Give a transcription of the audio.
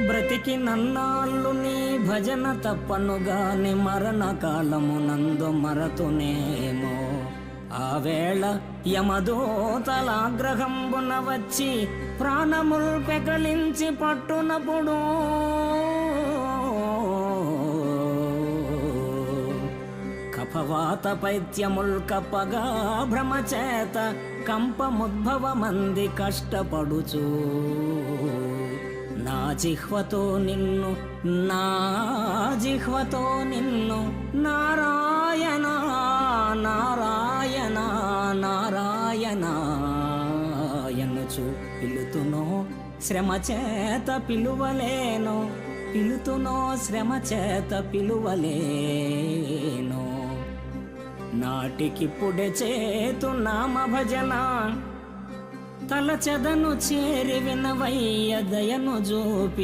బ్రతికి నన్నాళ్ళు నీ భజన తప్పనుగాని మరణ కాలమునందు మరతునేమో. ఆ వేళ యమదూతలాగ్రహంబున వచ్చి ప్రాణముల్ పెకలించి పట్టునప్పుడు కఫవాత పైత్యముల్ కప్పగా భ్రమచేత కంపముద్భవమంది కష్టపడుచు నా జిహ్వతో నిన్ను నారాయణ నారాయణ నారాయణ ఎనుచు పిలుతునో శ్రమ చేత పిలువలేను, పిలుతునో శ్రమ చేత పిలువలేను. నాటికిప్పుడే చేతు నామ భజన తలచెదను చేరి వినవయ్య దయను జూపి.